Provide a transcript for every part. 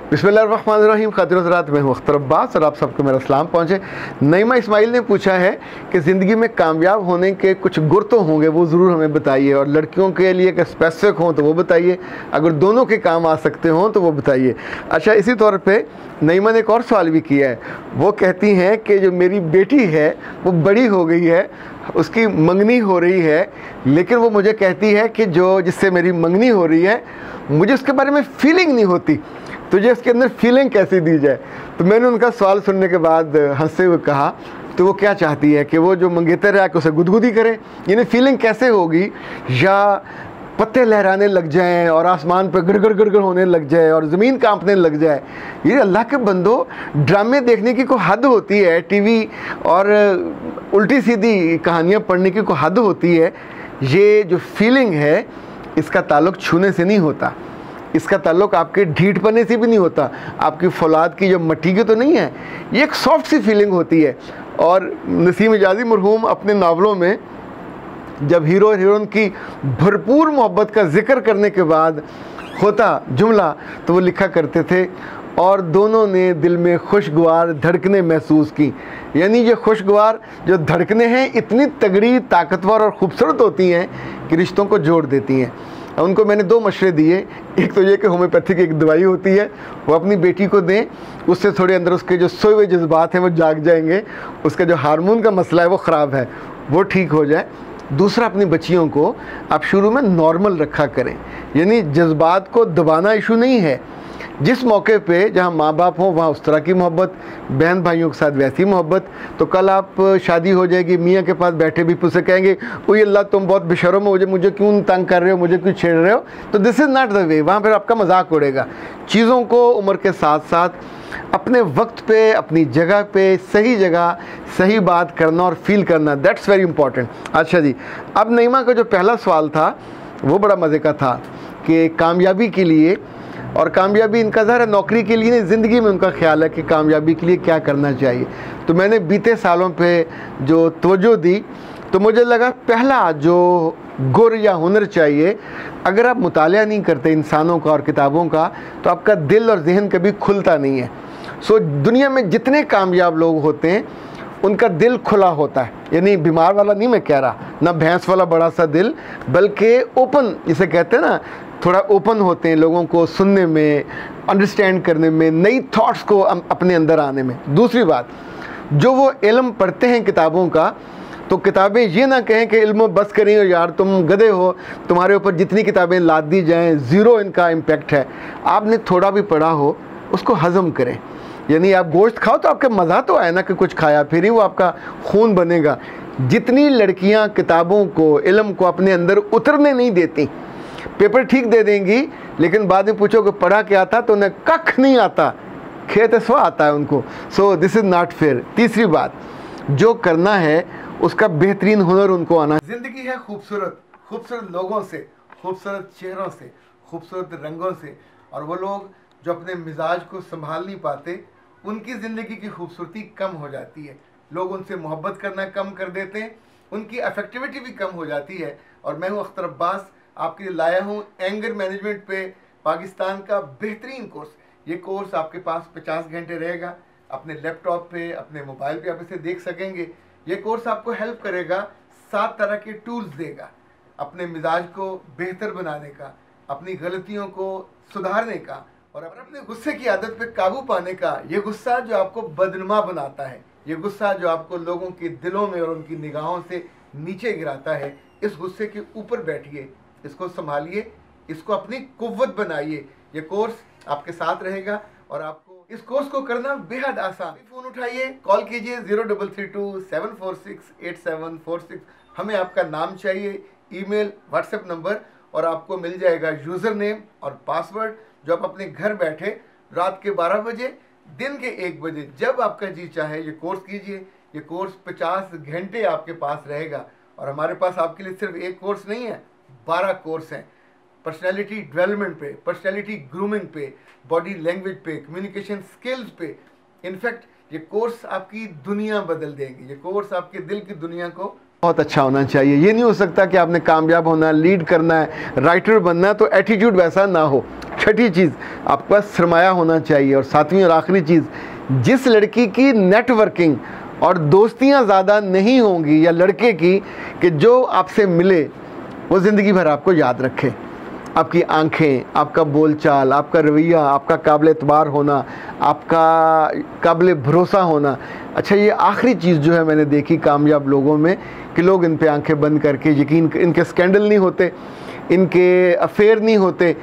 बिस्मिल्लाहिर्रहमानिर्रहीम। खातिन हज़रात, मैं हूं अख्तर अब्बास और आप सबको मेरा सलाम पहुँचे। नईमा इस्माइल ने पूछा है कि ज़िंदगी में कामयाब होने के कुछ गुर तो होंगे, वो ज़रूर हमें बताइए, और लड़कियों के लिए अगर स्पेसिफिक हों तो वो बताइए, अगर दोनों के काम आ सकते हों तो वो बताइए। अच्छा, इसी तौर पे नईमा ने एक और सवाल भी किया है। वो कहती हैं कि जो मेरी बेटी है वो बड़ी हो गई है, उसकी मंगनी हो रही है, लेकिन वो मुझे कहती है कि जो जिससे मेरी मंगनी हो रही है मुझे उसके बारे में फीलिंग नहीं होती, तुझे इसके अंदर फीलिंग कैसे दी जाए। तो मैंने उनका सवाल सुनने के बाद हंसते हुए कहा, तो वो क्या चाहती है कि वो जो मंगेतर है कि उसे गुदगुदी करे, यानी फीलिंग कैसे होगी, या पत्ते लहराने लग जाएं और आसमान पर गड़गड़ गड़गड़ होने लग जाए और ज़मीन कांपने लग जाए। ये अल्लाह के बंदो, ड्रामे देखने की कोई हद होती है, टीवी और उल्टी सीधी कहानियाँ पढ़ने की कोई हद होती है। ये जो फीलिंग है इसका ताल्लुक़ छूने से नहीं होता, इसका ताल्लुक़ आपके ढीठ पने से भी नहीं होता, आपकी फौलाद की जो मट्टी की तो नहीं है, ये एक सॉफ्ट सी फीलिंग होती है। और नसीम इजाज़ी मरहूम अपने नावलों में जब हीरो और हीरोइन की भरपूर मोहब्बत का जिक्र करने के बाद होता जुमला, तो वो लिखा करते थे, और दोनों ने दिल में खुशगवार धड़कने महसूस की। यानी ये खुशगवार जो धड़कने हैं इतनी तगड़ी, ताकतवर और ख़ूबसूरत होती हैं कि रिश्तों को जोड़ देती हैं। उनको मैंने दो मशवरे दिए। एक तो ये कि होम्योपैथिक एक दवाई होती है, वो अपनी बेटी को दें, उससे थोड़े अंदर उसके जो सोए हुए जज्बात हैं वो जाग जाएंगे, उसका जो हार्मोन का मसला है वो ख़राब है वो ठीक हो जाए। दूसरा, अपनी बच्चियों को आप शुरू में नॉर्मल रखा करें, यानी जज्बात को दबाना इशू नहीं है। जिस मौके पे जहाँ माँ बाप हों वहाँ उस तरह की मोहब्बत, बहन भाइयों के साथ वैसी मोहब्बत। तो कल आप शादी हो जाएगी, मियाँ के पास बैठे भी उसे कहेंगे, ओए अल्लाह तुम बहुत बेशर्म हो, मुझे क्यों तंग कर रहे हो, मुझे क्यों छेड़ रहे हो, तो this is not the way. वहाँ पर आपका मजाक उड़ेगा। चीज़ों को उम्र के साथ साथ अपने वक्त पे, अपनी जगह पे, सही जगह सही बात करना और फील करना, दैट्स वेरी इंपॉर्टेंट। अच्छा जी, अब नईमा का जो पहला सवाल था वो बड़ा मज़े का था कि कामयाबी के लिए, और कामयाबी इनका ज़ाहिर है नौकरी के लिए नहीं, ज़िंदगी में उनका ख्याल है कि कामयाबी के लिए क्या करना चाहिए। तो मैंने बीते सालों पे जो तवज्जो दी, तो मुझे लगा पहला जो गुर या हुनर चाहिए, अगर आप मुतालिया नहीं करते इंसानों का और किताबों का, तो आपका दिल और जहन कभी खुलता नहीं है। सो दुनिया में जितने कामयाब लोग होते हैं उनका दिल खुला होता है, यानी बीमार वाला नहीं मैं कह रहा, ना भैंस वाला बड़ा सा दिल, बल्कि ओपन जिसे कहते हैं ना, थोड़ा ओपन होते हैं लोगों को सुनने में, अंडरस्टैंड करने में, नई थॉट्स को अपने अंदर आने में। दूसरी बात, जो वो इल्म पढ़ते हैं किताबों का, तो किताबें ये ना कहें कि इल्म बस करें और यार तुम गधे हो, तुम्हारे ऊपर जितनी किताबें लाद दी जाएं ज़ीरो इनका इम्पेक्ट है। आपने थोड़ा भी पढ़ा हो उसको हज़म करें, यानी आप गोश्त खाओ तो आपका मज़ा तो आए ना कि कुछ खाया, फिर ही वो आपका खून बनेगा। जितनी लड़कियां किताबों को, इल्म को अपने अंदर उतरने नहीं देती, पेपर ठीक दे देंगी, लेकिन बाद में पूछो कि पढ़ा क्या था तो उन्हें कख नहीं आता, खेत स्वा आता है उनको। So this is not fair. तीसरी बात, जो करना है उसका बेहतरीन हुनर उनको आना। ज़िंदगी है खूबसूरत, खूबसूरत लोगों से, खूबसूरत चेहरों से, खूबसूरत रंगों से, और वो लोग जो अपने मिजाज को संभाल नहीं पाते, उनकी ज़िंदगी की खूबसूरती कम हो जाती है। लोग उनसे मोहब्बत करना कम कर देते हैं, उनकी अफेक्टिविटी भी कम हो जाती है। और मैं हूँ अख्तर अब्बास, आपके लिए लाया हूँ एंगर मैनेजमेंट पे पाकिस्तान का बेहतरीन कोर्स। ये कोर्स आपके पास 50 घंटे रहेगा, अपने लैपटॉप पे, अपने मोबाइल पे आप इसे देख सकेंगे। ये कोर्स आपको हेल्प करेगा, 7 तरह के टूल्स देगा अपने मिजाज को बेहतर बनाने का, अपनी गलतियों को सुधारने का, और अपने गुस्से की आदत पे काबू पाने का। ये गुस्सा जो आपको बदनुमा बनाता है, ये गुस्सा जो आपको लोगों के दिलों में और उनकी निगाहों से नीचे गिराता है, इस गुस्से के ऊपर बैठिए, इसको संभालिए, इसको अपनी कुव्वत बनाइए। ये कोर्स आपके साथ रहेगा और आपको इस कोर्स को करना बेहद आसान। फ़ोन उठाइए, कॉल कीजिए 0332-746-8746। हमें आपका नाम चाहिए, ईमेल, व्हाट्सएप नंबर, और आपको मिल जाएगा यूज़र नेम और पासवर्ड, जो आप अपने घर बैठे रात के 12 बजे, दिन के 1 बजे, जब आपका जी चाहे ये कोर्स कीजिए। ये कोर्स 50 घंटे आपके पास रहेगा, और हमारे पास आपके लिए सिर्फ एक कोर्स नहीं है, 12 कोर्स हैं। पर्सनैलिटी डेवलपमेंट पे, पर्सनैलिटी ग्रूमिंग पे, बॉडी लैंग्वेज पे, कम्युनिकेशन स्किल्स पे। इनफैक्ट ये कोर्स आपकी दुनिया बदल देंगे, ये कोर्स आपके दिल की दुनिया को बहुत अच्छा होना चाहिए। ये नहीं हो सकता कि आपने कामयाब होना है, लीड करना है, राइटर बनना है तो एटीट्यूड वैसा ना हो। छठी चीज़, आपके पास सरमाया होना चाहिए। और सातवीं और आखिरी चीज़, जिस लड़की की नेटवर्किंग और दोस्तियां ज़्यादा नहीं होंगी, या लड़के की कि जो आपसे मिले वो ज़िंदगी भर आपको याद रखे, आपकी आंखें, आपका बोलचाल, आपका रवैया, आपका काबिल एतबार होना, आपका काबिल भरोसा होना। अच्छा, ये आखिरी चीज़ जो है मैंने देखी कामयाब लोगों में कि लोग इन पे आंखें बंद करके यकीन, इनके स्कैंडल नहीं होते, इनके अफेयर नहीं होते,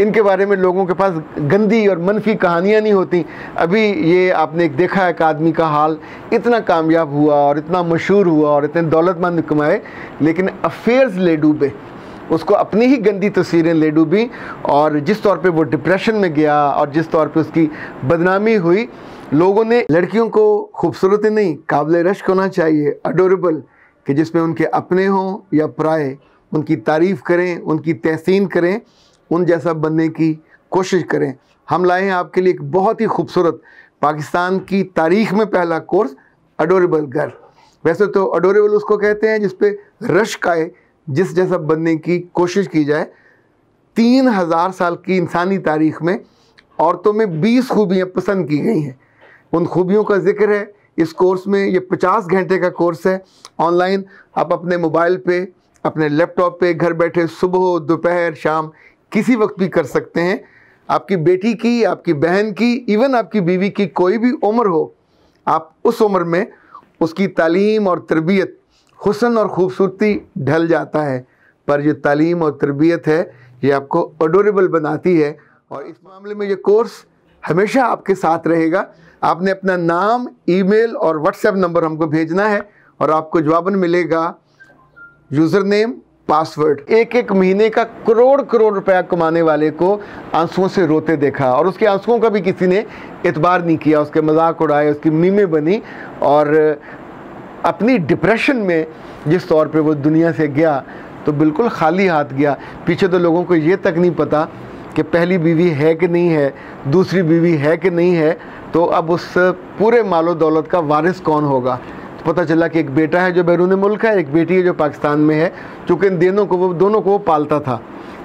इनके बारे में लोगों के पास गंदी और मनफी कहानियाँ नहीं होती। अभी ये आपने एक देखा है एक आदमी का हाल, इतना कामयाब हुआ और इतना मशहूर हुआ और इतने दौलतमंद कमाए, लेकिन अफेयर्स ले डूबे, उसको अपनी ही गंदी तस्वीरें ले डूबी, और जिस तौर पे वो डिप्रेशन में गया और जिस तौर पे उसकी बदनामी हुई। लोगों ने लड़कियों को खूबसूरत नहीं, काबिल रश्क होना चाहिए, अडोरेबल, कि जिसमें उनके अपने हों या पराए, उनकी तारीफ़ करें, उनकी तहसीन करें, उन जैसा बनने की कोशिश करें। हम लाए हैं आपके लिए एक बहुत ही खूबसूरत पाकिस्तान की तारीख़ में पहला कोर्स, अडोरेबल गर्ल। वैसे तो अडोरेबल उसको कहते हैं जिस पे रश्क आए, जिस जैसा बनने की कोशिश की जाए। 3000 साल की इंसानी तारीख़ में औरतों में 20 खूबियाँ पसंद की गई हैं। उन खूबियों का जिक्र है इस कोर्स में। ये 50 घंटे का कोर्स है ऑनलाइन। आप अपने मोबाइल पे, अपने लैपटॉप पे घर बैठे सुबह, दोपहर, शाम किसी वक्त भी कर सकते हैं। आपकी बेटी की, आपकी बहन की, इवन आपकी बीवी की कोई भी उम्र हो, आप उस उम्र में उसकी तालीम और तरबियत, हुस्न और ख़ूबसूरती ढल जाता है, पर जो तालीम और तरबियत है ये आपको अडोरेबल बनाती है। और इस मामले में ये कोर्स हमेशा आपके साथ रहेगा। आपने अपना नाम, ईमेल और व्हाट्सएप नंबर हमको भेजना है और आपको जवाबन मिलेगा यूज़र नेम, पासवर्ड। एक एक महीने का करोड़ करोड़ रुपया कमाने वाले को आंसुओं से रोते देखा, और उसके आंसुओं का भी किसी ने एतबार नहीं किया, उसके मजाक उड़ाए, उसकी मीमें बनी, और अपनी डिप्रेशन में जिस तौर पे वो दुनिया से गया तो बिल्कुल खाली हाथ गया। पीछे तो लोगों को ये तक नहीं पता कि पहली बीवी है कि नहीं है, दूसरी बीवी है कि नहीं है, तो अब उस पूरे मालो दौलत का वारिस कौन होगा। तो पता चला कि एक बेटा है जो बैरून मुल्क है, एक बेटी है जो पाकिस्तान में है, चूँकि इन दोनों को वो पालता था।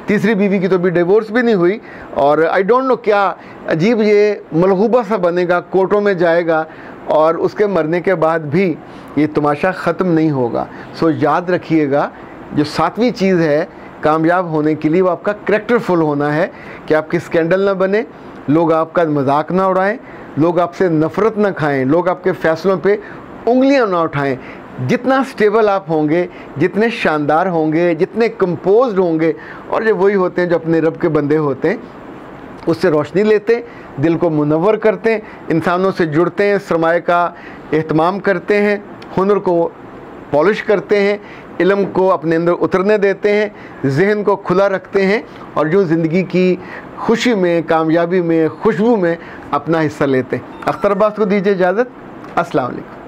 तीसरी बीवी की तो अभी डिवोर्स भी नहीं हुई, और आई डोंट नो क्या अजीब ये मलगूबा सा बनेगा, कोर्टों में जाएगा, और उसके मरने के बाद भी ये तमाशा ख़त्म नहीं होगा। सो याद रखिएगा, जो सातवीं चीज़ है कामयाब होने के लिए, वो आपका करैक्टरफुल होना है, कि आपके स्कैंडल ना बने, लोग आपका मजाक ना उड़ाएं, लोग आपसे नफ़रत ना खाएं, लोग आपके फ़ैसलों पे उंगलियां ना उठाएं। जितना स्टेबल आप होंगे, जितने शानदार होंगे, जितने कंपोज्ड होंगे, और जो वही होते हैं जो अपने रब के बंदे होते हैं, उससे रोशनी लेते हैं, दिल को मुनव्वर करते हैं, इंसानों से जुड़ते हैं, सरमाए का एहतमाम करते हैं, हुनर को पॉलिश करते हैं, इल्म को अपने अंदर उतरने देते हैं, जहन को खुला रखते हैं, और जो ज़िंदगी की खुशी में, कामयाबी में, खुशबू में अपना हिस्सा लेते हैं। अख्तर अब्बास को दीजिए इजाज़त। अस्सलाम वालेकुम।